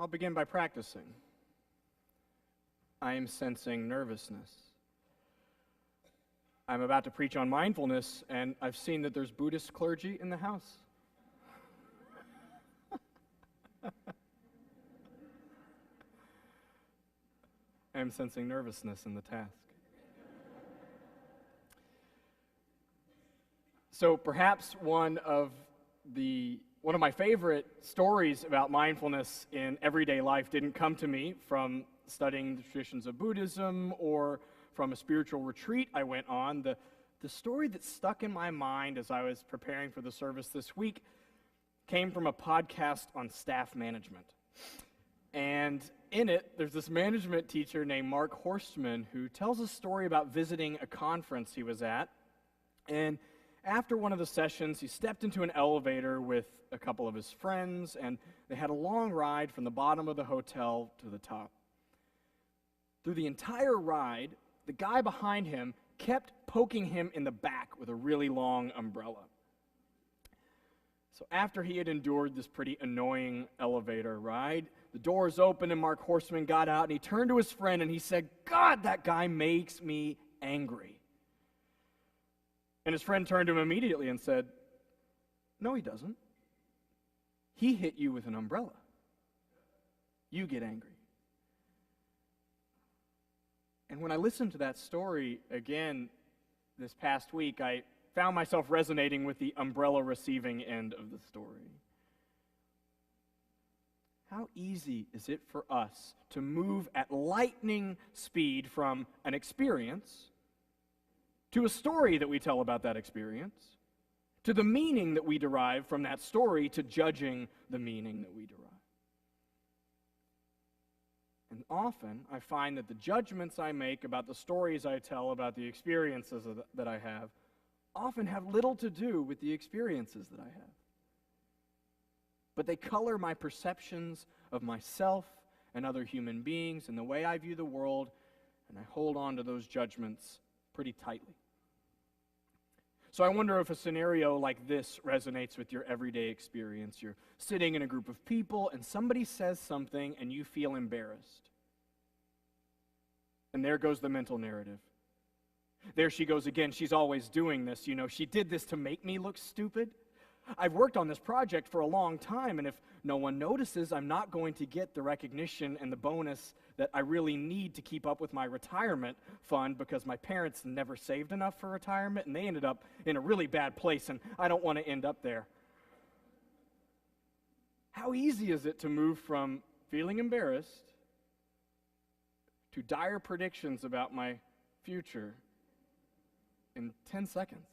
I'll begin by practicing. I am sensing nervousness. I'm about to preach on mindfulness, and I've seen that there's Buddhist clergy in the house. I am sensing nervousness in the task. So perhaps one of my favorite stories about mindfulness in everyday life didn't come to me from studying the traditions of Buddhism or from a spiritual retreat I went on. The story that stuck in my mind as I was preparing for the service this week came from a podcast on staff management. And in it, there's this management teacher named Mark Horstman who tells a story about visiting a conference he was at. And after one of the sessions, he stepped into an elevator with a couple of his friends, and they had a long ride from the bottom of the hotel to the top. Through the entire ride, the guy behind him kept poking him in the back with a really long umbrella. So after he had endured this pretty annoying elevator ride, the doors opened and Mark Horstman got out and he turned to his friend and he said, "God, that guy makes me angry." And his friend turned to him immediately and said, "No, he doesn't. He hit you with an umbrella. You get angry." And when I listened to that story again this past week, I found myself resonating with the umbrella receiving end of the story. How easy is it for us to move at lightning speed from an experience to a story that we tell about that experience, to the meaning that we derive from that story, to judging the meaning that we derive. And often, I find that the judgments I make about the stories I tell about the experiences that I have often have little to do with the experiences that I have. But they color my perceptions of myself and other human beings and the way I view the world, and I hold on to those judgments pretty tightly. So I wonder if a scenario like this resonates with your everyday experience. You're sitting in a group of people and somebody says something and you feel embarrassed. And there goes the mental narrative. There she goes again. She's always doing this. You know, she did this to make me look stupid. I've worked on this project for a long time, and if no one notices, I'm not going to get the recognition and the bonus that I really need to keep up with my retirement fund because my parents never saved enough for retirement, and they ended up in a really bad place, and I don't want to end up there. How easy is it to move from feeling embarrassed to dire predictions about my future in 10 seconds?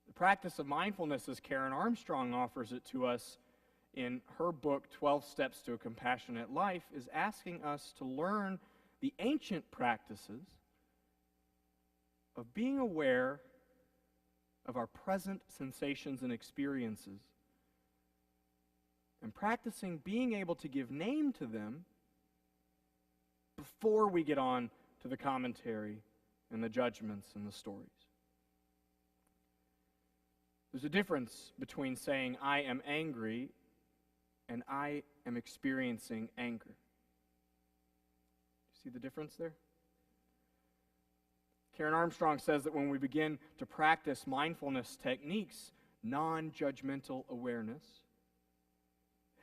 The practice of mindfulness, as Karen Armstrong offers it to us in her book, 12 Steps to a Compassionate Life, is asking us to learn the ancient practices of being aware of our present sensations and experiences and practicing being able to give name to them before we get on to the commentary and the judgments and the stories. There's a difference between saying, "I am angry," and "I am experiencing anger." See the difference there? Karen Armstrong says that when we begin to practice mindfulness techniques, non-judgmental awareness,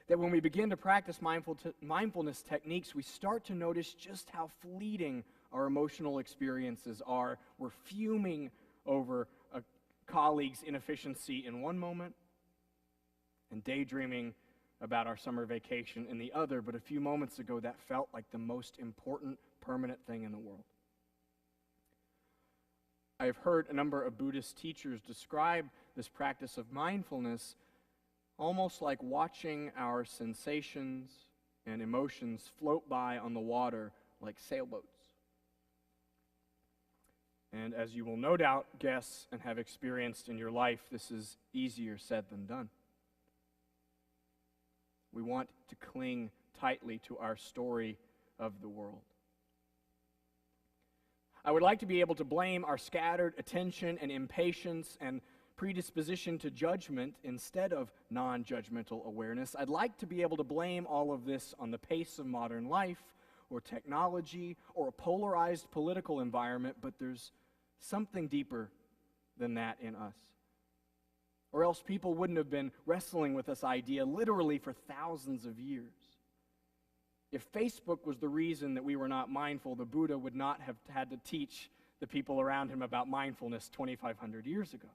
that when we begin to practice mindfulness techniques, we start to notice just how fleeting our emotional experiences are. We're fuming over a colleague's inefficiency in one moment and daydreaming about our summer vacation in the other, but a few moments ago that felt like the most important permanent thing in the world. I have heard a number of Buddhist teachers describe this practice of mindfulness almost like watching our sensations and emotions float by on the water like sailboats. And as you will no doubt guess and have experienced in your life, this is easier said than done. We want to cling tightly to our story of the world. I would like to be able to blame our scattered attention and impatience and predisposition to judgment instead of non-judgmental awareness. I'd like to be able to blame all of this on the pace of modern life or technology or a polarized political environment, but there's something deeper than that in us. Or else people wouldn't have been wrestling with this idea literally for thousands of years. If Facebook was the reason that we were not mindful, the Buddha would not have had to teach the people around him about mindfulness 2,500 years ago.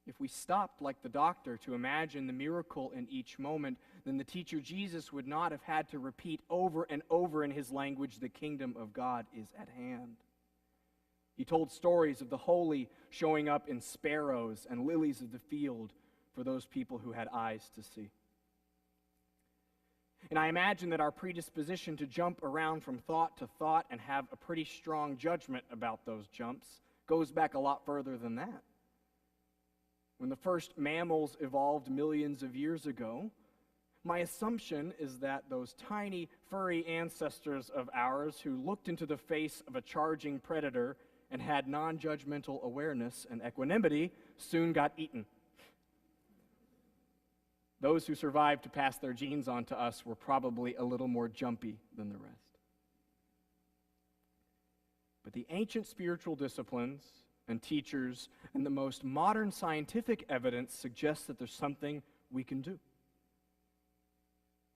If we stopped, like the doctor, to imagine the miracle in each moment, then the teacher Jesus would not have had to repeat over and over in his language, "The kingdom of God is at hand." He told stories of the holy showing up in sparrows and lilies of the field for those people who had eyes to see. And I imagine that our predisposition to jump around from thought to thought and have a pretty strong judgment about those jumps goes back a lot further than that. When the first mammals evolved millions of years ago, my assumption is that those tiny, furry ancestors of ours who looked into the face of a charging predator and had non-judgmental awareness and equanimity soon got eaten. Those who survived to pass their genes on to us were probably a little more jumpy than the rest. But the ancient spiritual disciplines and teachers and the most modern scientific evidence suggests that there's something we can do.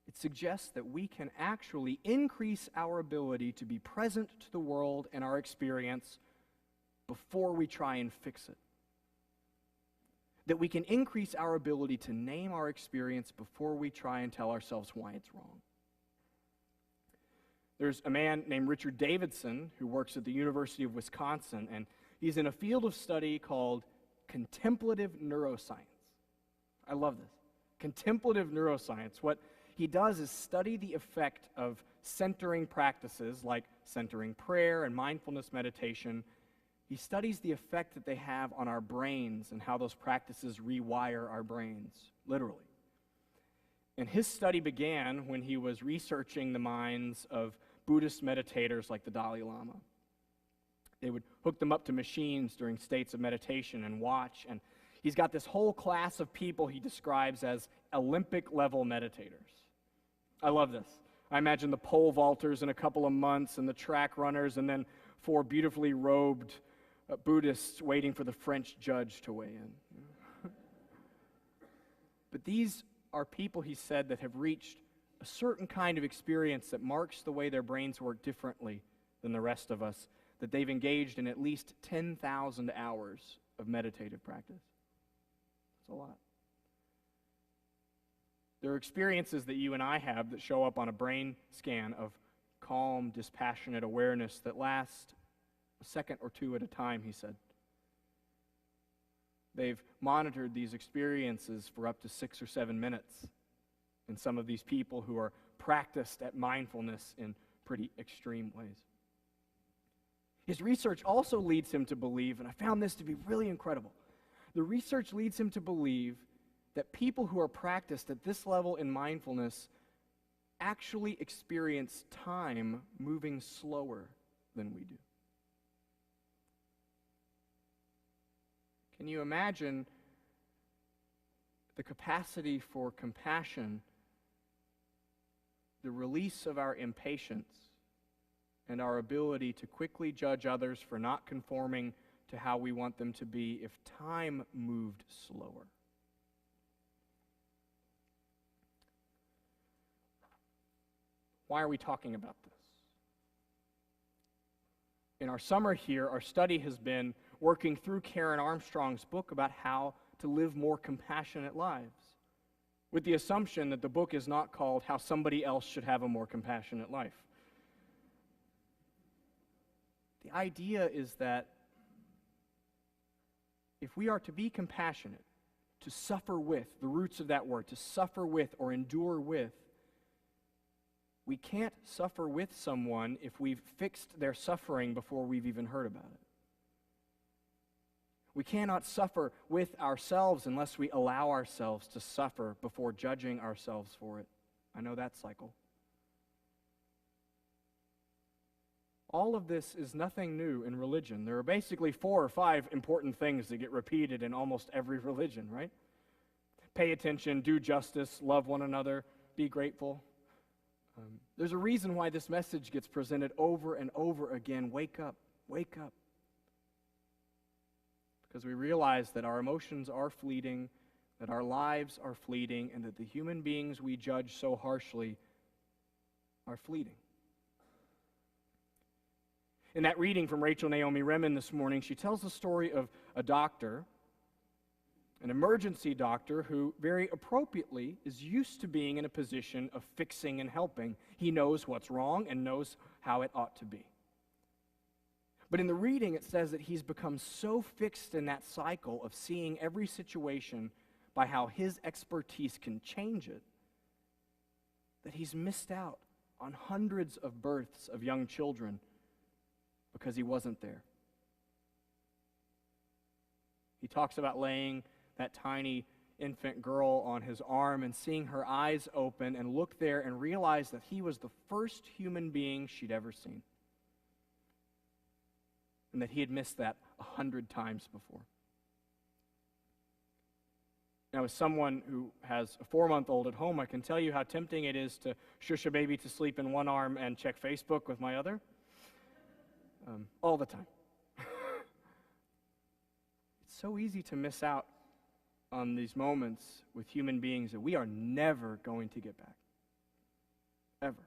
It suggests that we can actually increase our ability to be present to the world and our experience before we try and fix it. That we can increase our ability to name our experience before we try and tell ourselves why it's wrong. There's a man named Richard Davidson who works at the University of Wisconsin, and he's in a field of study called contemplative neuroscience. I love this. Contemplative neuroscience. What he does is study the effect of centering practices like centering prayer and mindfulness meditation. He studies the effect that they have on our brains and how those practices rewire our brains, literally. And his study began when he was researching the minds of Buddhist meditators like the Dalai Lama. They would hook them up to machines during states of meditation and watch, and he's got this whole class of people he describes as Olympic-level meditators. I love this. I imagine the pole vaulters in a couple of months and the track runners and then 4 beautifully robed Buddhists waiting for the French judge to weigh in. But these are people, he said, that have reached a certain kind of experience that marks the way their brains work differently than the rest of us, that they've engaged in at least 10,000 hours of meditative practice. That's a lot. There are experiences that you and I have that show up on a brain scan of calm, dispassionate awareness that last a second or two at a time, he said. They've monitored these experiences for up to 6 or 7 minutes in some of these people who are practiced at mindfulness in pretty extreme ways. His research also leads him to believe, and I found this to be really incredible, the research leads him to believe that people who are practiced at this level in mindfulness actually experience time moving slower than we do. Can you imagine the capacity for compassion, the release of our impatience, and our ability to quickly judge others for not conforming to how we want them to be if time moved slower? Why are we talking about this? In our summer here, our study has been working through Karen Armstrong's book about how to live more compassionate lives, with the assumption that the book is not called How Somebody Else Should Have a More Compassionate Life. The idea is that if we are to be compassionate, to suffer with, the roots of that word, to suffer with or endure with, we can't suffer with someone if we've fixed their suffering before we've even heard about it. We cannot suffer with ourselves unless we allow ourselves to suffer before judging ourselves for it. I know that cycle. All of this is nothing new in religion. There are basically 4 or 5 important things that get repeated in almost every religion, right? Pay attention, do justice, love one another, be grateful. There's a reason why this message gets presented over and over again. Wake up, wake up. Because we realize that our emotions are fleeting, that our lives are fleeting, and that the human beings we judge so harshly are fleeting. In that reading from Rachel Naomi Remen this morning, she tells the story of a doctor, an emergency doctor, who very appropriately is used to being in a position of fixing and helping. He knows what's wrong and knows how it ought to be. But in the reading, it says that he's become so fixed in that cycle of seeing every situation by how his expertise can change it, that he's missed out on hundreds of births of young children because he wasn't there. He talks about laying that tiny infant girl on his arm and seeing her eyes open and look there and realize that he was the first human being she'd ever seen, and that he had missed that 100 times before. Now, as someone who has a 4-month-old at home, I can tell you how tempting it is to shush a baby to sleep in one arm and check Facebook with my other. All the time. It's so easy to miss out on these moments with human beings that we are never going to get back. Ever.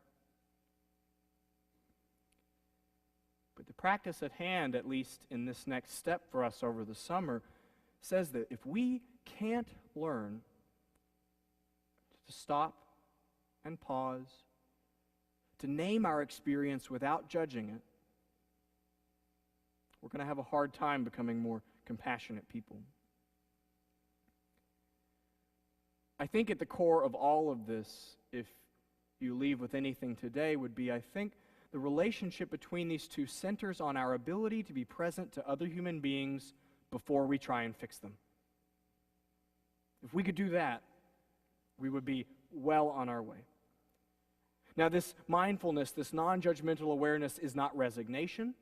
But the practice at hand, at least in this next step for us over the summer, says that if we can't learn to stop and pause, to name our experience without judging it, we're going to have a hard time becoming more compassionate people. I think at the core of all of this, if you leave with anything today, would be, I think, the relationship between these two centers on our ability to be present to other human beings before we try and fix them. If we could do that, we would be well on our way. Now, this mindfulness, this non-judgmental awareness is not resignation.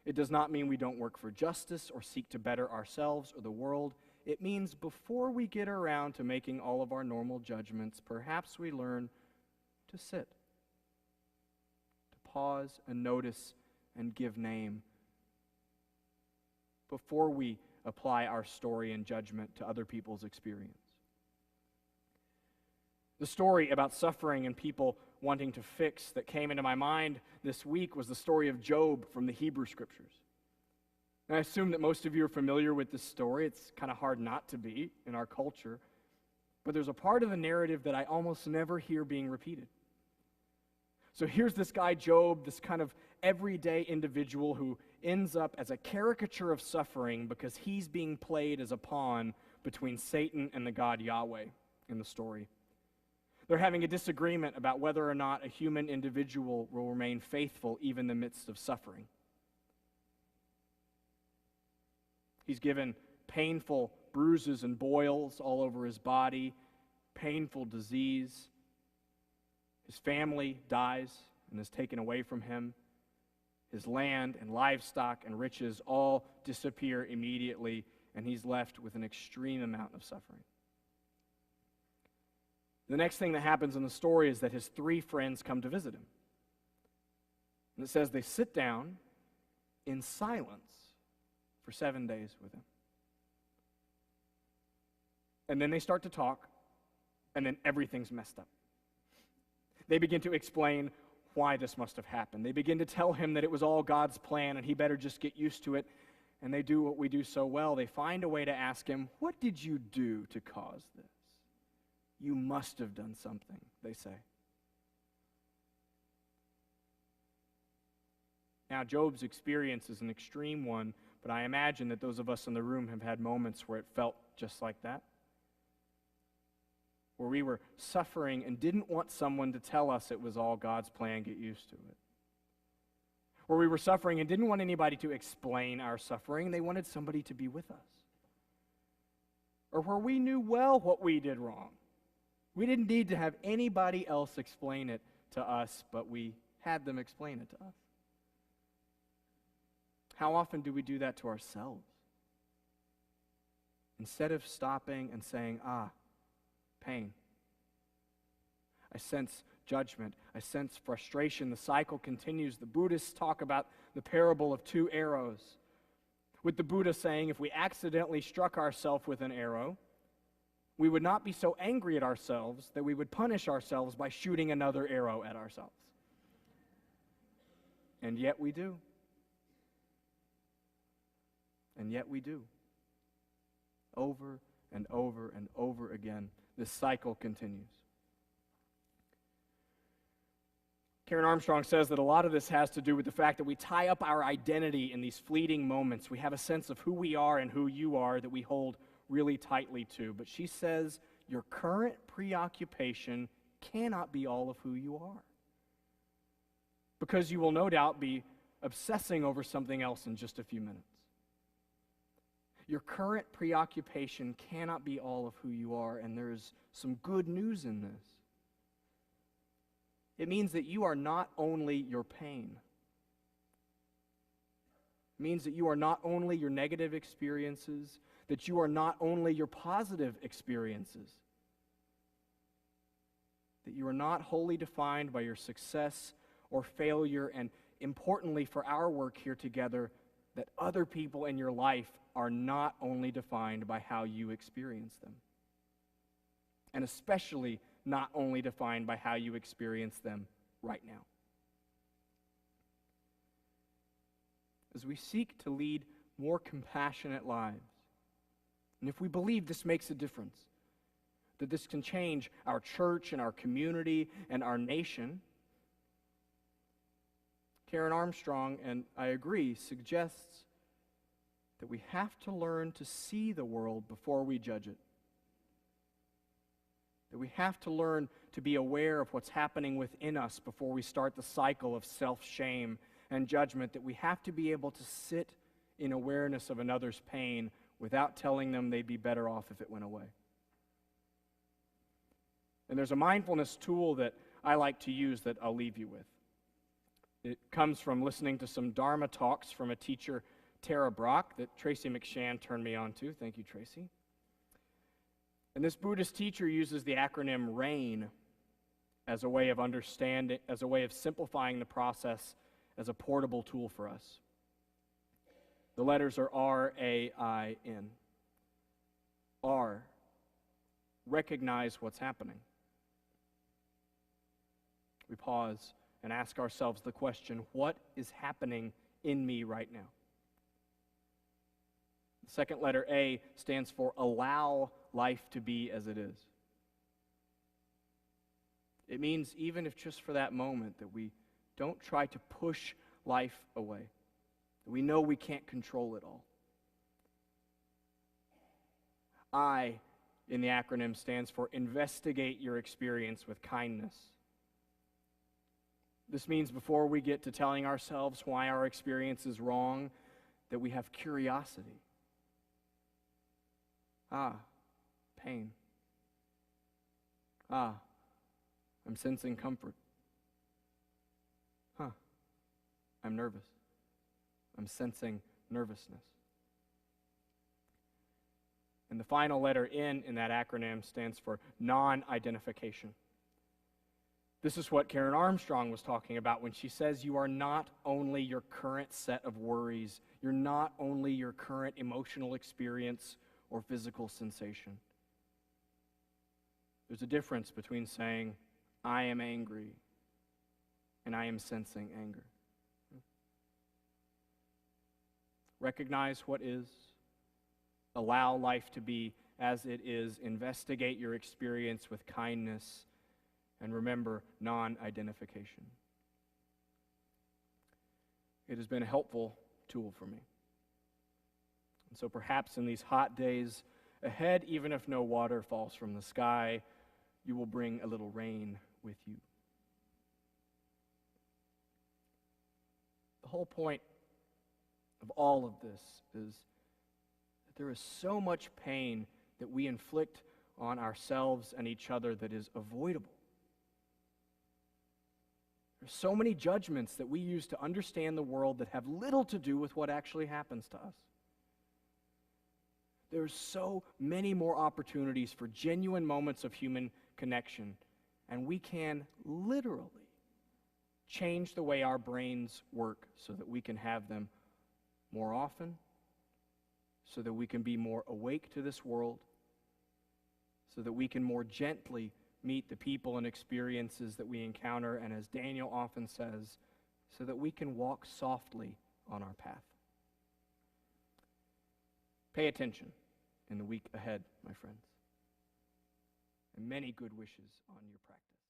It does not mean we don't work for justice or seek to better ourselves or the world. It means before we get around to making all of our normal judgments, perhaps we learn to sit, to pause and notice and give name before we apply our story and judgment to other people's experience. The story about suffering and people wanting to fix that came into my mind this week was the story of Job from the Hebrew Scriptures. And I assume that most of you are familiar with this story. It's kind of hard not to be in our culture. But there's a part of the narrative that I almost never hear being repeated. So here's this guy Job, this kind of everyday individual who ends up as a caricature of suffering because he's being played as a pawn between Satan and the God Yahweh in the story. They're having a disagreement about whether or not a human individual will remain faithful even in the midst of suffering. He's given painful bruises and boils all over his body, painful disease. His family dies and is taken away from him. His land and livestock and riches all disappear immediately, and he's left with an extreme amount of suffering. The next thing that happens in the story is that his 3 friends come to visit him. And it says they sit down in silence for 7 days with him. And then they start to talk, and then everything's messed up. They begin to explain why this must have happened. They begin to tell him that it was all God's plan and he better just get used to it. And they do what we do so well. They find a way to ask him, "What did you do to cause this? You must have done something," they say. Now, Job's experience is an extreme one, but I imagine that those of us in the room have had moments where it felt just like that. Where we were suffering and didn't want someone to tell us it was all God's plan, get used to it. Where we were suffering and didn't want anybody to explain our suffering, they wanted somebody to be with us. Or where we knew well what we did wrong. We didn't need to have anybody else explain it to us, but we had them explain it to us. How often do we do that to ourselves? Instead of stopping and saying, pain. I sense judgment. I sense frustration. The cycle continues. The Buddhists talk about the parable of two arrows, with the Buddha saying if we accidentally struck ourselves with an arrow, we would not be so angry at ourselves that we would punish ourselves by shooting another arrow at ourselves. And yet we do. And yet we do. Over and over and over again, this cycle continues. Karen Armstrong says that a lot of this has to do with the fact that we tie up our identity in these fleeting moments. We have a sense of who we are and who you are that we hold really tightly to. But she says your current preoccupation cannot be all of who you are, because you will no doubt be obsessing over something else in just a few minutes. Your current preoccupation cannot be all of who you are, and there's some good news in this. It means that you are not only your pain. It means that you are not only your negative experiences, that you are not only your positive experiences, that you are not wholly defined by your success or failure, and importantly for our work here together, that other people in your life are not only defined by how you experience them, and especially not only defined by how you experience them right now. As we seek to lead more compassionate lives, and if we believe this makes a difference, that this can change our church and our community and our nation, Karen Armstrong, and I agree, suggests that we have to learn to see the world before we judge it. That we have to learn to be aware of what's happening within us before we start the cycle of self-shame and judgment. That we have to be able to sit in awareness of another's pain without telling them they'd be better off if it went away. And there's a mindfulness tool that I like to use that I'll leave you with. It comes from listening to some Dharma talks from a teacher, Tara Brock, that Tracy McShann turned me on to. Thank you, Tracy. And this Buddhist teacher uses the acronym RAIN as a way of understanding, as a way of simplifying the process as a portable tool for us. The letters are R-A-I-N. R, recognize what's happening. We pause and ask ourselves the question, what is happening in me right now? The second letter, A, stands for allow life to be as it is. It means even if just for that moment that we don't try to push life away, that we know we can't control it all. I, in the acronym, stands for investigate your experience with kindness. This means before we get to telling ourselves why our experience is wrong, that we have curiosity. Pain. I'm sensing comfort. I'm nervous. I'm sensing nervousness. And the final letter N in that acronym stands for non-identification. This is what Karen Armstrong was talking about when she says you are not only your current set of worries, you're not only your current emotional experience or physical sensation. There's a difference between saying, I am angry, and I am sensing anger. Recognize what is. Allow life to be as it is. Investigate your experience with kindness. And remember, non-identification. It has been a helpful tool for me. And so perhaps in these hot days ahead, even if no water falls from the sky, you will bring a little rain with you. The whole point of all of this is that there is so much pain that we inflict on ourselves and each other that is avoidable. There's so many judgments that we use to understand the world that have little to do with what actually happens to us. There's so many more opportunities for genuine moments of human connection, and we can literally change the way our brains work so that we can have them more often, so that we can be more awake to this world, so that we can more gently meet the people and experiences that we encounter, and as Daniel often says, so that we can walk softly on our path. Pay attention in the week ahead, my friends, and many good wishes on your practice.